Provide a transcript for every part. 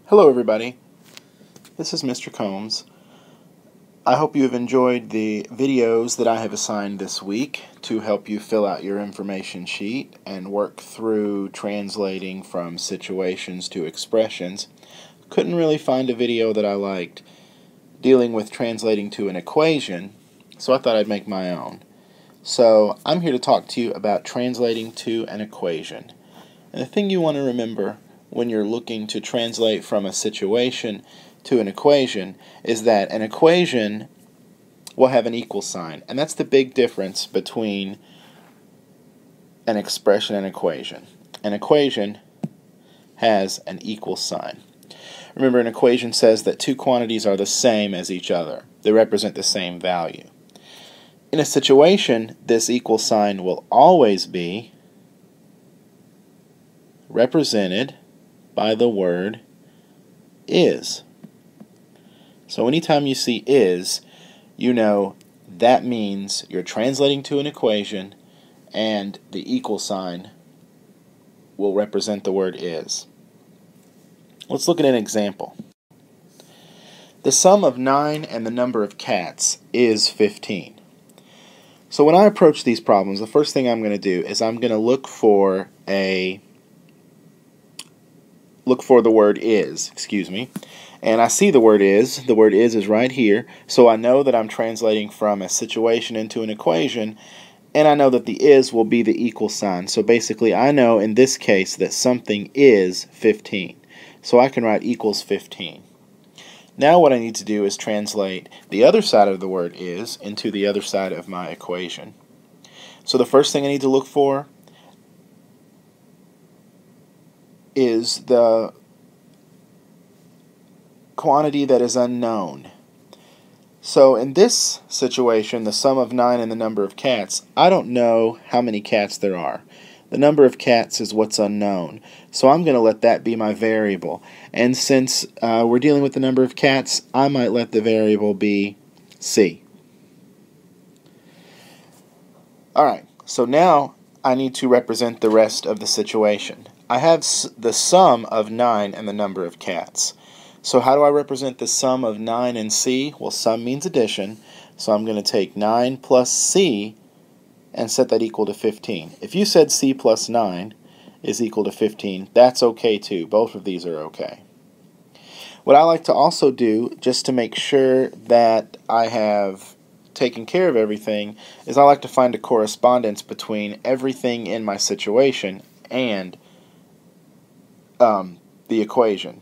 Hello everybody, this is Mr. Combs. I hope you have enjoyed the videos that I have assigned this week to help you fill out your information sheet and work through translating from situations to expressions. Couldn't really find a video that I liked dealing with translating to an equation, so I thought I'd make my own. So I'm here to talk to you about translating to an equation. And the thing you want to remember when you're looking to translate from a situation to an equation is that an equation will have an equal sign, and that's the big difference between an expression and an equation. An equation has an equal sign. Remember, an equation says that two quantities are the same as each other. They represent the same value. In a situation, this equal sign will always be represented by the word is. So anytime you see is, you know that means you're translating to an equation and the equal sign will represent the word is. Let's look at an example. The sum of 9 and the number of cats is 15. So when I approach these problems, the first thing I'm going to do is I'm going to look for the word is, and I see the word is. The word is right here, so I know that I'm translating from a situation into an equation, and I know that the is will be the equal sign. So basically I know in this case that something is 15. So I can write equals 15. Now what I need to do is translate the other side of the word is into the other side of my equation. So the first thing I need to look for is the quantity that is unknown. So in this situation, the sum of 9 and the number of cats, I don't know how many cats there are. The number of cats is what's unknown. So I'm going to let that be my variable. And since we're dealing with the number of cats, I might let the variable be C. Alright, so now I need to represent the rest of the situation. I have the sum of 9 and the number of cats. So how do I represent the sum of 9 and C? Well, sum means addition, so I'm going to take 9 plus C and set that equal to 15. If you said C plus 9 is equal to 15, that's okay too. Both of these are okay. What I like to also do, just to make sure that I have taken care of everything, is I like to find a correspondence between everything in my situation and the equation.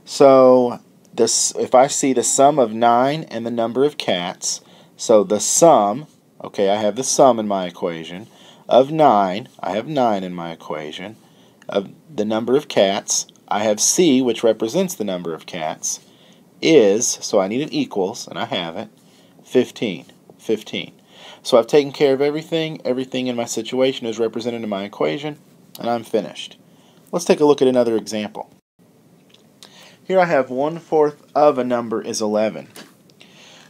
So if I see the sum of 9 and the number of cats, so the sum, okay, I have the sum in my equation, of 9, I have 9 in my equation, of the number of cats, I have C, which represents the number of cats, is, so I need an equals, and I have it, 15. 15. So I've taken care of everything. Everything in my situation is represented in my equation, and I'm finished. Let's take a look at another example. Here I have 1/4 of a number is 11.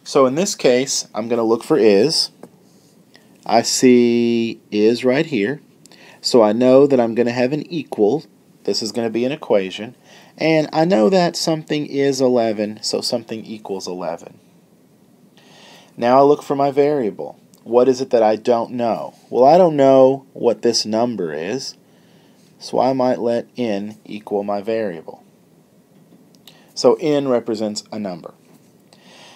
So in this case, I'm going to look for is. I see is right here. So I know that I'm going to have an equal. This is going to be an equation. And I know that something is 11, so something equals 11. Now I look for my variable. What is it that I don't know? Well, I don't know what this number is, so I might let n equal my variable. So n represents a number.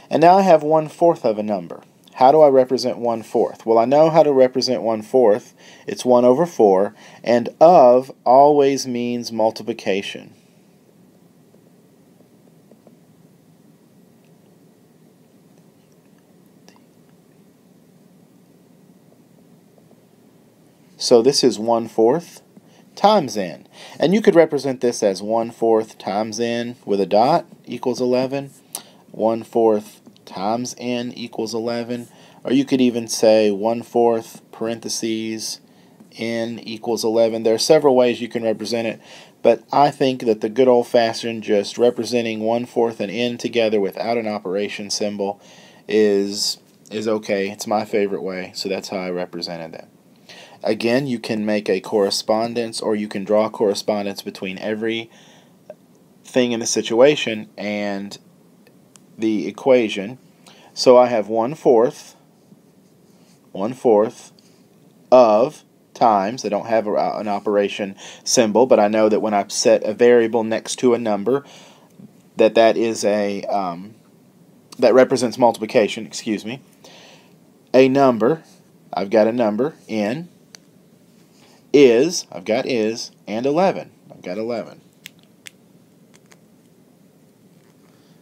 And now I have 1/4 of a number. How do I represent 1/4? Well, I know how to represent 1/4. It's 1 over 4, and of always means multiplication. So this is 1/4 times n. And you could represent this as 1/4 times n with a dot equals 11, 1/4 times n equals 11, or you could even say 1/4 parentheses n equals 11. There are several ways you can represent it, but I think that the good old-fashioned just representing 1/4 and n together without an operation symbol is okay. It's my favorite way, so that's how I represented it. Again, you can make a correspondence, or you can draw a correspondence between every thing in the situation and the equation. So I have 1/4 of times. I don't have an operation symbol, but I know that when I set a variable next to a number, that is a that represents multiplication. Excuse me. A number. I've got a number n is. I've got is and 11. I've got 11.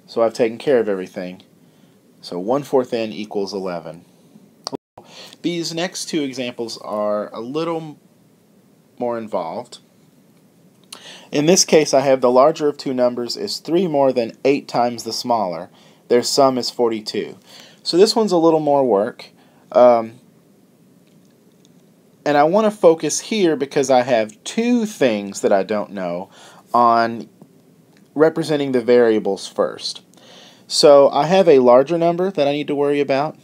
So I've taken care of everything. So 1/4 n equals 11. These next two examples are a little more involved. In this case, I have the larger of two numbers is 3 more than 8 times the smaller. Their sum is 42. So this one's a little more work. And I want to focus here because I have two things that I don't know on representing the variables first. So I have a larger number that I need to worry about,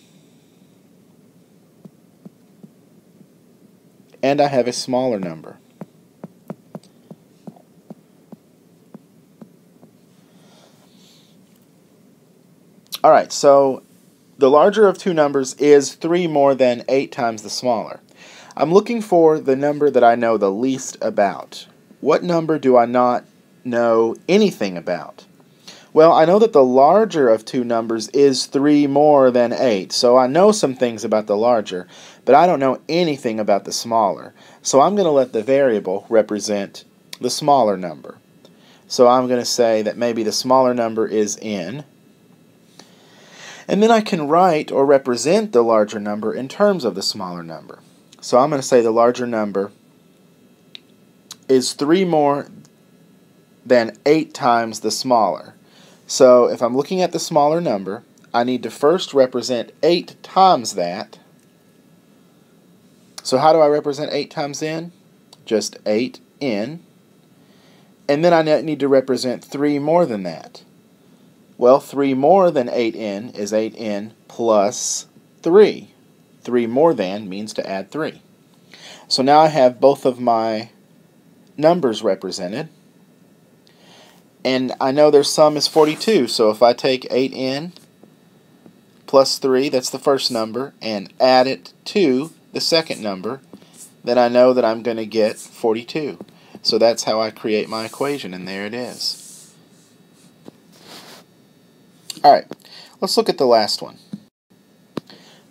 and I have a smaller number. Alright, so the larger of two numbers is 3 more than 8 times the smaller. I'm looking for the number that I know the least about. What number do I not know anything about? Well, I know that the larger of two numbers is 3 more than 8, so I know some things about the larger, but I don't know anything about the smaller. So I'm going to let the variable represent the smaller number. So I'm going to say that maybe the smaller number is n. And then I can write or represent the larger number in terms of the smaller number. So I'm going to say the larger number is 3 more than 8 times the smaller. So if I'm looking at the smaller number, I need to first represent 8 times that. So how do I represent 8 times n? Just 8n. And then I need to represent 3 more than that. Well, 3 more than 8n is 8n plus 3. 3 more than means to add 3. So now I have both of my numbers represented. And I know their sum is 42, so if I take 8n plus 3, that's the first number, and add it to the second number, then I know that I'm going to get 42. So that's how I create my equation, and there it is. Alright, let's look at the last one.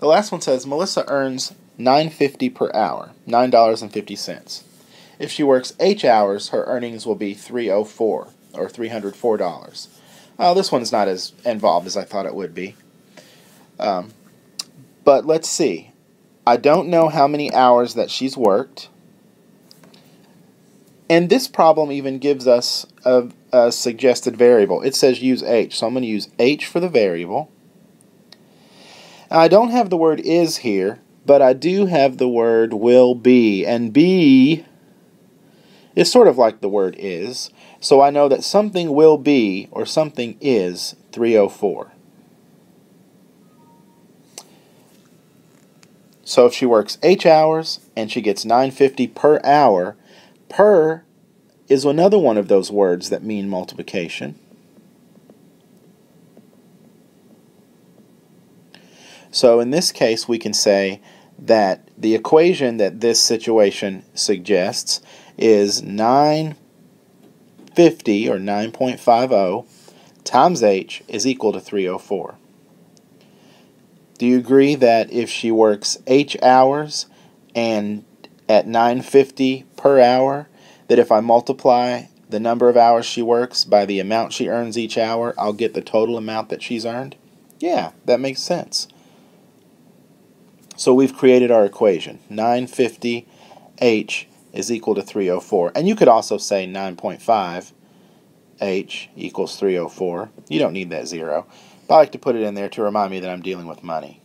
The last one says Melissa earns $9.50 per hour, $9.50. If she works H hours, her earnings will be $304, or $304. Well, this one's not as involved as I thought it would be. But let's see. I don't know how many hours that she's worked. And this problem even gives us a suggested variable. It says use H, so I'm going to use H for the variable. Now, I don't have the word is here, but I do have the word will be, and be is sort of like the word is, so I know that something will be or something is 304. So if she works H hours and she gets $9.50 per hour, per is another one of those words that mean multiplication. So in this case, we can say that the equation that this situation suggests is 950 or 9.50 times H is equal to 304. Do you agree that if she works H hours and at 950 per hour, that if I multiply the number of hours she works by the amount she earns each hour, I'll get the total amount that she's earned? Yeah, that makes sense. So we've created our equation. 950 H is equal to 304. And you could also say 9.5 H equals 304. You don't need that zero. But I like to put it in there to remind me that I'm dealing with money.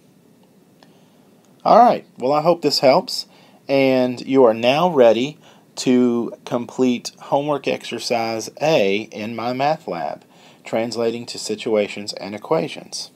Alright, well I hope this helps. And you are now ready to complete homework exercise A in my math lab, translating to situations and equations.